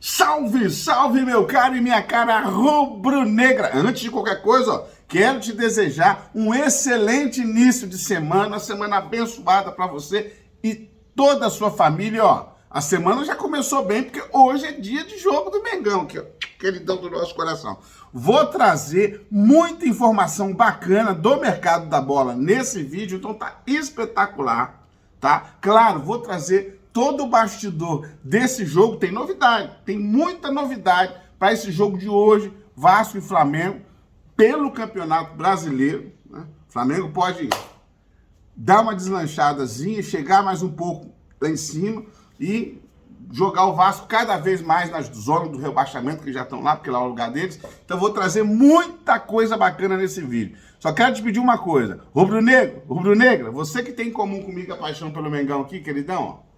Salve, salve, meu caro e minha cara rubro-negra. Antes de qualquer coisa, ó, quero te desejar um excelente início de semana abençoada para você e toda a sua família, ó. A semana já começou bem, porque hoje é dia de jogo do Mengão, que queridão do nosso coração. Vou trazer muita informação bacana do mercado da bola nesse vídeo, então tá espetacular, tá? Claro, vou trazer todo o bastidor desse jogo, tem novidade, tem muita novidade para esse jogo de hoje, Vasco e Flamengo, pelo Campeonato Brasileiro, né? O Flamengo pode dar uma deslanchadazinha, chegar mais um pouco lá em cima e jogar o Vasco cada vez mais nas zonas do rebaixamento, que já estão lá, porque lá é o lugar deles. Então vou trazer muita coisa bacana nesse vídeo. Só quero te pedir uma coisa, rubro-negro, rubro-negra, você que tem em comum comigo a paixão pelo Mengão aqui, queridão, ó,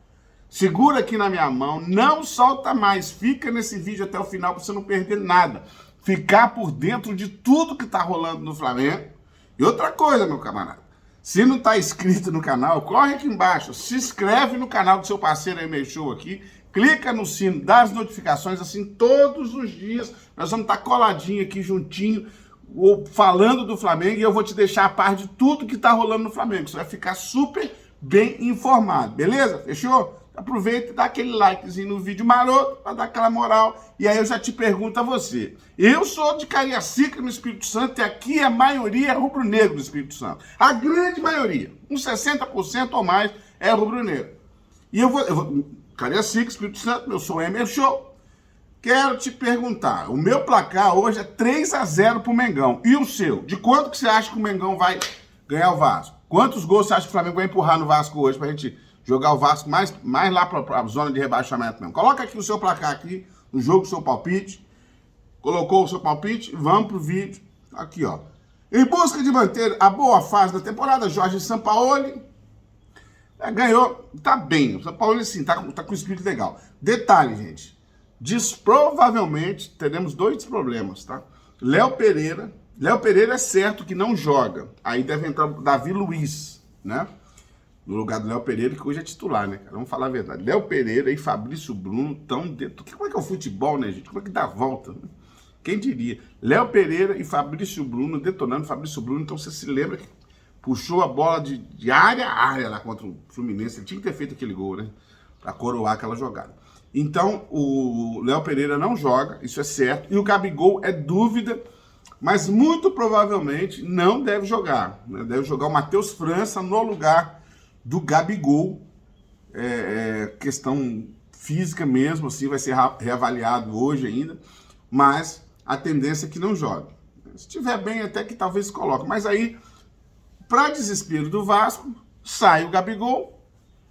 segura aqui na minha mão, não solta mais, fica nesse vídeo até o final para você não perder nada. Ficar por dentro de tudo que tá rolando no Flamengo. E outra coisa, meu camarada, se não tá inscrito no canal, corre aqui embaixo, se inscreve no canal do seu parceiro aí, meio show aqui, clica no sino das notificações, assim, todos os dias nós vamos estar coladinho aqui juntinho, falando do Flamengo, e eu vou te deixar a par de tudo que tá rolando no Flamengo. Você vai ficar super bem informado, beleza? Fechou? Aproveita e dá aquele likezinho no vídeo maroto para dar aquela moral. E aí eu já te pergunto a você. Eu sou de Cariacica, no Espírito Santo, e aqui a maioria é rubro-negro do Espírito Santo. A grande maioria, uns 60% ou mais, é rubro-negro. E eu vou Cariacica, Espírito Santo, eu sou o Emer Show. Quero te perguntar, o meu placar hoje é 3-0 pro Mengão. E o seu? De quanto que você acha que o Mengão vai ganhar o Vasco? Quantos gols você acha que o Flamengo vai empurrar no Vasco hoje pra gente jogar o Vasco mais lá para a zona de rebaixamento mesmo? Coloca aqui o seu placar aqui, no jogo, o seu palpite. Colocou o seu palpite, vamos pro vídeo. Aqui, ó. Em busca de manter a boa fase da temporada, Jorge Sampaoli ganhou, tá bem. O Sampaoli, sim, tá com espírito legal. Detalhe, gente. Provavelmente teremos dois problemas, tá? Léo Pereira é certo que não joga. Aí deve entrar o Davi Luiz, né? No lugar do Léo Pereira, que hoje é titular, né, cara? Vamos falar a verdade. Léo Pereira e Fabrício Bruno estão dentro. Como é que é o futebol, né, gente? Como é que dá a volta? Né? Quem diria? Léo Pereira e Fabrício Bruno detonando. Fabrício Bruno, então você se lembra que puxou a bola de área a área lá contra o Fluminense. Ele tinha que ter feito aquele gol, né? Pra coroar aquela jogada. Então, o Léo Pereira não joga, isso é certo. E o Gabigol é dúvida, mas muito provavelmente não deve jogar. Né? Deve jogar o Matheus França no lugar do Gabigol, questão física mesmo, assim, vai ser reavaliado hoje ainda, mas a tendência é que não jogue. Se estiver bem, até que talvez coloque, mas aí, para desespero do Vasco, sai o Gabigol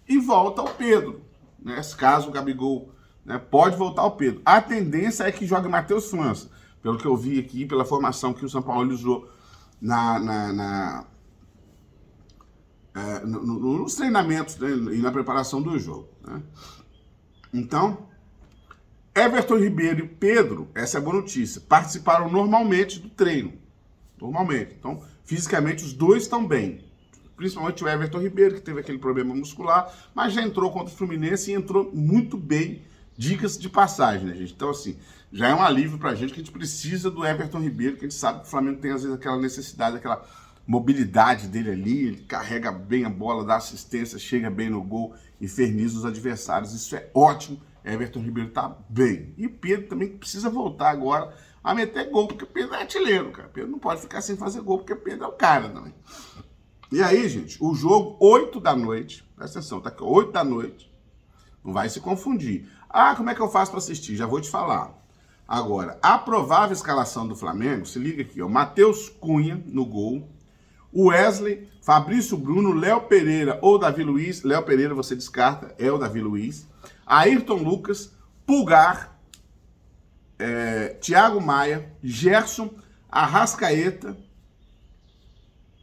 e volta o Pedro, né? Caso o Gabigol, né, pode voltar o Pedro. A tendência é que jogue Matheus França, pelo que eu vi aqui, pela formação que o São Paulo usou nos treinamentos, né, e na preparação do jogo, né? Então, Everton Ribeiro e Pedro, essa é a boa notícia, participaram normalmente do treino. Normalmente. Então, fisicamente, os dois estão bem. Principalmente o Everton Ribeiro, que teve aquele problema muscular, mas já entrou contra o Fluminense e entrou muito bem, dicas de passagem, né, gente? Então, assim, já é um alívio pra gente que a gente precisa do Everton Ribeiro, que a gente sabe que o Flamengo tem, às vezes, aquela necessidade, aquela mobilidade dele ali, ele carrega bem a bola, dá assistência, chega bem no gol, inferniza os adversários, isso é ótimo. Everton Ribeiro tá bem. E Pedro também precisa voltar agora a meter gol, porque Pedro é artilheiro, cara. Pedro não pode ficar sem fazer gol, porque Pedro é o cara também. E aí, gente, o jogo 8 da noite, presta atenção, tá aqui, 8 da noite, não vai se confundir. Ah, como é que eu faço para assistir? Já vou te falar. Agora, a provável escalação do Flamengo, se liga aqui, ó, Matheus Cunha no gol, Wesley, Fabrício Bruno, Léo Pereira ou Davi Luiz. Léo Pereira você descarta, é o Davi Luiz. Ayrton Lucas, Pulgar, Thiago Maia, Gerson, Arrascaeta,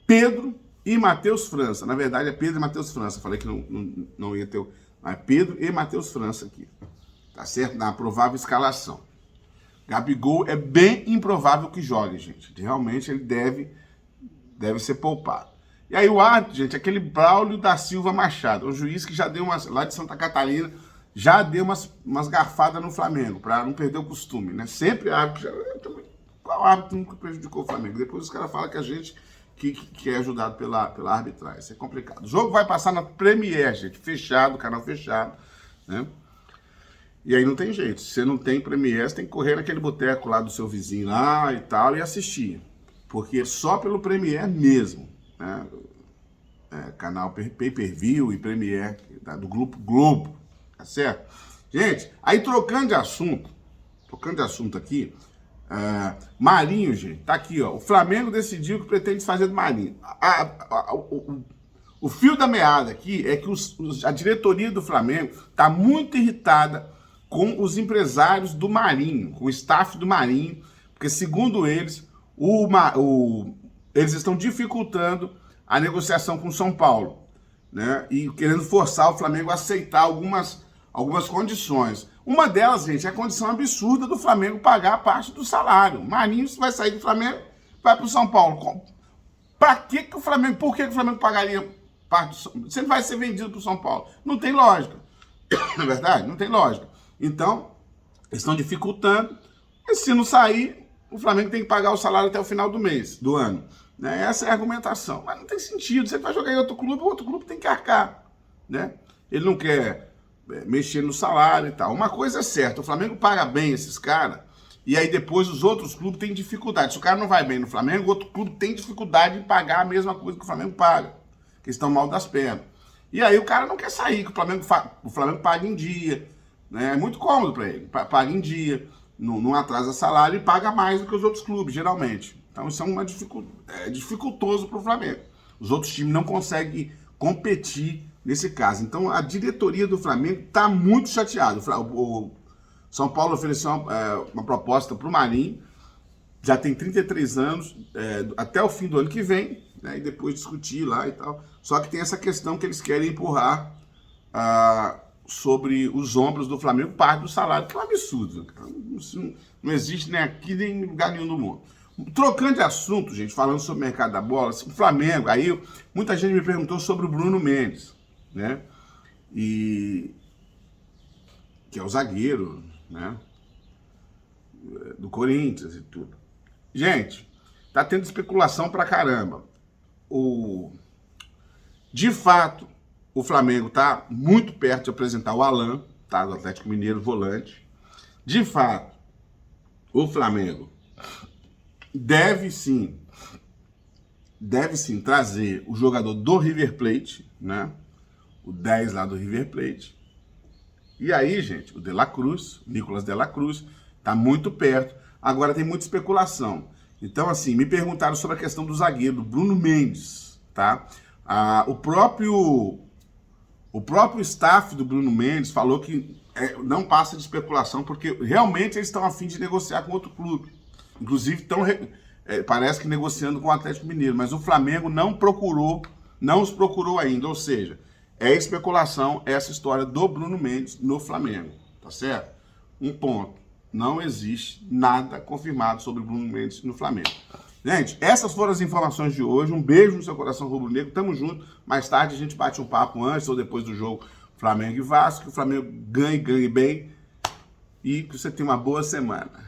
Pedro e Matheus França. Na verdade é Pedro e Matheus França. Falei que não ia ter... Mas Pedro e Matheus França aqui. Tá certo? Na provável escalação. Gabigol é bem improvável que jogue, gente. Realmente ele deve ser poupado. E aí o árbitro, gente, aquele Braulio da Silva Machado, o juiz que já deu lá de Santa Catarina, já deu umas garfadas no Flamengo, para não perder o costume, né? Sempre árbitro, qual árbitro nunca prejudicou o Flamengo? Depois os caras falam que a gente que é ajudado pela arbitragem. Isso é complicado. O jogo vai passar na Premiere, gente, fechado, canal fechado, né? E aí não tem jeito. Se você não tem Premiere, você tem que correr naquele boteco lá do seu vizinho lá e tal e assistir. Porque só pelo Premiere mesmo, né? Canal Pay-Per-View e Premiere do Grupo Globo, tá certo? Gente, aí trocando de assunto aqui, Marinho, gente, tá aqui, ó. O Flamengo decidiu o que pretende fazer do Marinho. O fio da meada aqui é que a diretoria do Flamengo tá muito irritada com os empresários do Marinho, com o staff do Marinho, porque segundo eles, eles estão dificultando a negociação com o São Paulo, né? E querendo forçar o Flamengo a aceitar algumas condições. Uma delas, gente, é a condição absurda do Flamengo pagar a parte do salário. O Marinho vai sair do Flamengo, vai para o São Paulo. Por que o Flamengo pagaria parte do São Paulo? Se ele vai ser vendido para o São Paulo? Não tem lógica. Não é verdade? Não tem lógica. Então, eles estão dificultando. E se não sair, o Flamengo tem que pagar o salário até o final do ano. Né? Essa é a argumentação. Mas não tem sentido. Você vai jogar em outro clube, o outro clube tem que arcar. Né? Ele não quer mexer no salário e tal. Uma coisa é certa, o Flamengo paga bem esses caras, e aí depois os outros clubes têm dificuldade. Se o cara não vai bem no Flamengo, o outro clube tem dificuldade em pagar a mesma coisa que o Flamengo paga, que estão mal das pernas. E aí o cara não quer sair, que o Flamengo paga em dia, né? É muito cômodo para ele, paga em dia, não atrasa salário e paga mais do que os outros clubes, geralmente. Então isso é dificultoso para o Flamengo. Os outros times não conseguem competir nesse caso. Então a diretoria do Flamengo está muito chateada. O São Paulo ofereceu uma proposta para o Marinho, já tem 33 anos, até o fim do ano que vem, né, e depois discutir lá e tal. Só que tem essa questão que eles querem empurrar sobre os ombros do Flamengo parte do salário, que é um absurdo. Não existe nem aqui nem em lugar nenhum do mundo. Trocando de assunto, gente, falando sobre o mercado da bola, o Flamengo, aí muita gente me perguntou sobre o Bruno Mendes, né? Que é o zagueiro, né? Do Corinthians e tudo. Gente, tá tendo especulação pra caramba. De fato, o Flamengo tá muito perto de apresentar o Alan, tá? Do Atlético Mineiro, volante. De fato, o Flamengo deve sim trazer o jogador do River Plate, né? O 10 lá do River Plate. E aí, gente, o De La Cruz, Nicolas De La Cruz, tá muito perto. Agora tem muita especulação. Então, assim, me perguntaram sobre a questão do zagueiro, do Bruno Mendes, tá? O próprio staff do Bruno Mendes falou que não passa de especulação, porque realmente eles estão a fim de negociar com outro clube. Inclusive, parece que negociando com o Atlético Mineiro, mas o Flamengo não os procurou ainda, ou seja, é especulação essa história do Bruno Mendes no Flamengo, tá certo? Um ponto, não existe nada confirmado sobre o Bruno Mendes no Flamengo. Gente, essas foram as informações de hoje, um beijo no seu coração rubro-negro, tamo junto, mais tarde a gente bate um papo antes ou depois do jogo Flamengo e Vasco, que o Flamengo ganhe bem e que você tenha uma boa semana.